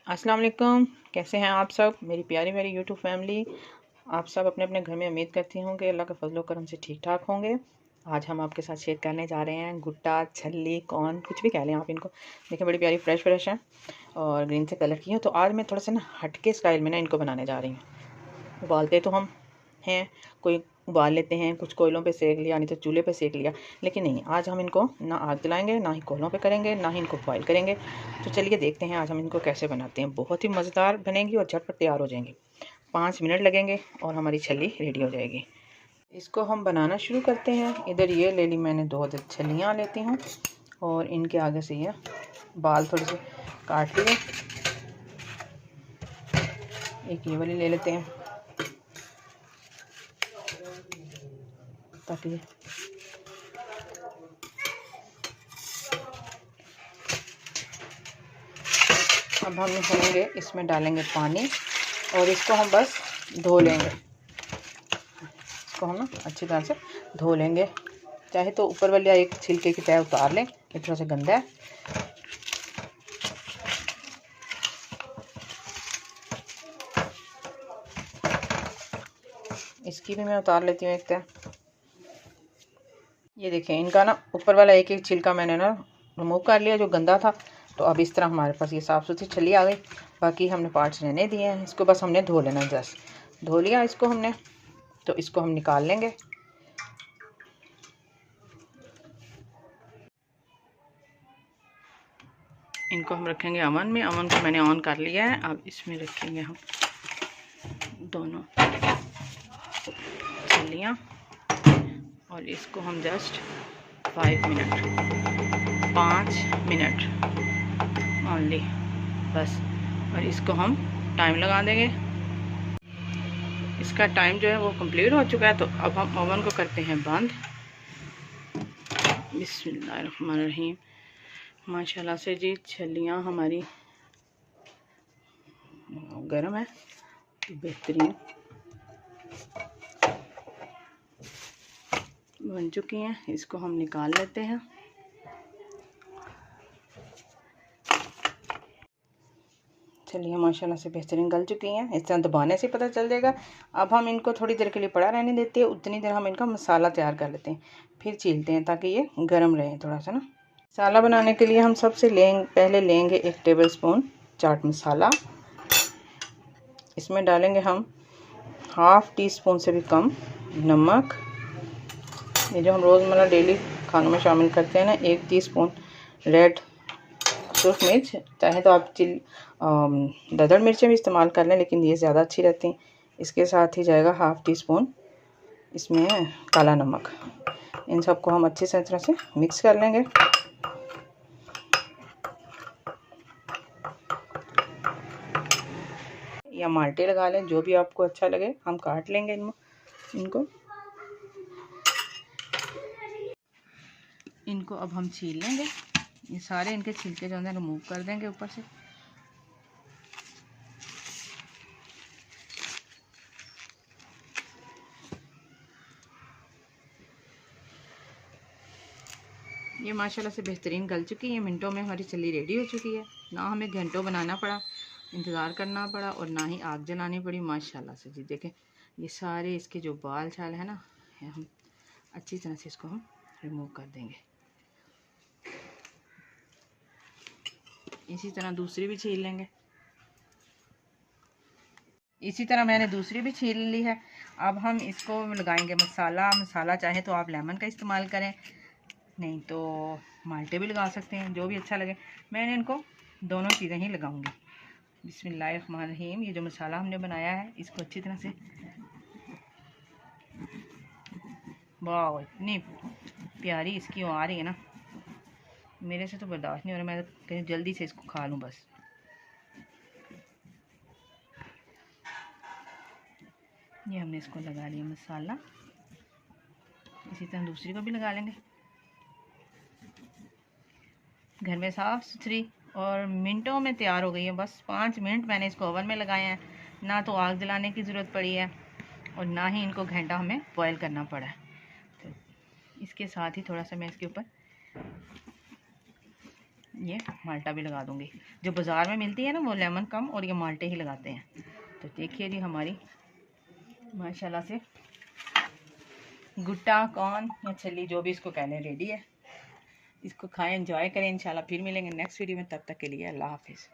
अस्सलाम वालेकुम। कैसे हैं आप सब, मेरी प्यारी मेरी यूट्यूब फैमिली। आप सब अपने अपने घर में उम्मीद करती हूँ कि अल्लाह का फजल करम से ठीक ठाक होंगे। आज हम आपके साथ शेयर करने जा रहे हैं गुट्टा, छल्ली, कॉर्न, कुछ भी कह लें आप इनको। देखिए बड़ी प्यारी फ्रेश फ्रेश हैं और ग्रीन से कलर की हैं। तो आज मैं थोड़ा सा ना हटके स्टाइल में ना इनको बनाने जा रही हूँ। उबालते तो हम हैं, कोई उबाल लेते हैं, कुछ कोयलों पे सेक लिया, नहीं तो चूल्हे पे सेक लिया, लेकिन नहीं, आज हम इनको ना आग जलाएंगे, ना ही कोयलों पे करेंगे, ना ही इनको बॉयल करेंगे। तो चलिए देखते हैं आज हम इनको कैसे बनाते हैं। बहुत ही मज़ेदार बनेंगी और झटपट तैयार हो जाएंगी। 5 मिनट लगेंगे और हमारी छल्ली रेडी हो जाएगी। इसको हम बनाना शुरू करते हैं। इधर ये ले ली मैंने 2 छल्लियाँ लेती हूँ और इनके आगे से ये बाल थोड़े से काट लिए। एक ये वाली ले लेते हैं ताकि अब हम निकालेंगे, इसमें डालेंगे पानी और इसको हम बस धो लेंगे। इसको हम ना अच्छी तरह से धो लेंगे। चाहे तो ऊपर वाली एक छिलके की तह उतार लें, ये थोड़ा सा गंदा है। इसकी भी मैं उतार लेती हूँ एक तह। ये देखें, इनका ना ऊपर वाला एक एक छिलका मैंने ना रिमूव कर लिया जो गंदा था। तो अब इस तरह हमारे पास ये साफ़ सुथरी छल्ली आ गई। बाकी हमने पार्ट्स रहने दिए हैं, इसको बस हमने धो लेना। जस्ट धो लिया इसको हमने, तो इसको हम निकाल लेंगे। इनको हम रखेंगे अवन में। अवन को मैंने ऑन कर लिया है। अब इसमें रखेंगे हम दोनों छल्लियाँ और इसको हम जस्ट 5 मिनट ओनली बस। और इसको हम टाइम लगा देंगे। इसका टाइम जो है वो कंप्लीट हो चुका है। तो अब हम ओवन को करते हैं बंद। बिस्मिल्लाहिर्रहमानिर्रहीम। माशाल्लाह से जी छल्लियाँ हमारी गर्म है, तो बेहतरीन बन चुकी हैं। इसको हम निकाल लेते हैं। छल्लियाँ माशाल्लाह से बेहतरीन गल चुकी हैं। इस तरह दबाने से पता चल जाएगा। अब हम इनको थोड़ी देर के लिए पड़ा रहने देते हैं। उतनी देर हम इनका मसाला तैयार कर लेते हैं, फिर छीलते हैं ताकि ये गर्म रहे थोड़ा सा ना। मसाला बनाने के लिए हम सबसे पहले लेंगे 1 टेबल स्पून चाट मसाला। इसमें डालेंगे हम ½ टीस्पून से भी कम नमक। ये जो हम रोज़मर्रा डेली खानों में शामिल करते हैं ना, 1 टीस्पून रेड सूख मिर्च। चाहे तो आप दरदर मिर्चें भी इस्तेमाल कर लें, लेकिन ये ज़्यादा अच्छी रहती हैं। इसके साथ ही जाएगा ½ टीस्पून इसमें काला नमक। इन सबको हम अच्छी तरह से मिक्स कर लेंगे। या माल्टे लगा लें, जो भी आपको अच्छा लगे। हम काट लेंगे इनको अब हम छील लेंगे। ये सारे इनके छिलके जो है रिमूव कर देंगे ऊपर से। ये माशाल्लाह से बेहतरीन गल चुकी है। मिनटों में हमारी छल्ली रेडी हो चुकी है। ना हमें घंटों बनाना पड़ा, इंतज़ार करना पड़ा और ना ही आग जलानी पड़ी। माशाल्लाह से जी देखें, ये सारे इसके जो बाल छाल है ना, हम अच्छी तरह से इसको हम रिमूव कर देंगे। इसी तरह दूसरी भी छील लेंगे। इसी तरह मैंने दूसरी भी छील ली है। अब हम इसको लगाएंगे मसाला चाहे तो आप लेमन का इस्तेमाल करें, नहीं तो माल्टे भी लगा सकते हैं, जो भी अच्छा लगे। मैंने इनको दोनों चीज़ें ही लगाऊंगी। बिस्मिल्लाहिर्रहमानिर्रहीम। ये जो मसाला हमने बनाया है, इसको अच्छी तरह से, वाह इतनी प्यारी इसकी आ रही है ना, मेरे से तो बर्दाश्त नहीं हो रहा। मैं कहीं जल्दी से इसको खा लूँ बस। ये हमने इसको लगा लिया मसाला। इसी तरह दूसरी को भी लगा लेंगे। घर में साफ़ सुथरी और मिनटों में तैयार हो गई है। बस 5 मिनट मैंने इसको ओवन में लगाए हैं। ना तो आग जलाने की ज़रूरत पड़ी है और ना ही इनको घंटा हमें बॉयल करना पड़ा है। तो इसके साथ ही थोड़ा सा मैं इसके ऊपर ये माल्टा भी लगा दूँगी। जो बाज़ार में मिलती है ना वो लेमन कम और ये माल्टे ही लगाते हैं। तो देखिए जी हमारी माशाल्लाह से गुट्टा कॉर्न या छल्ली जो भी इसको कहने रेडी है। इसको खाएं, एंजॉय करें। इंशाल्लाह फिर मिलेंगे नेक्स्ट वीडियो में। तब तक के लिए अल्लाह हाफिज़।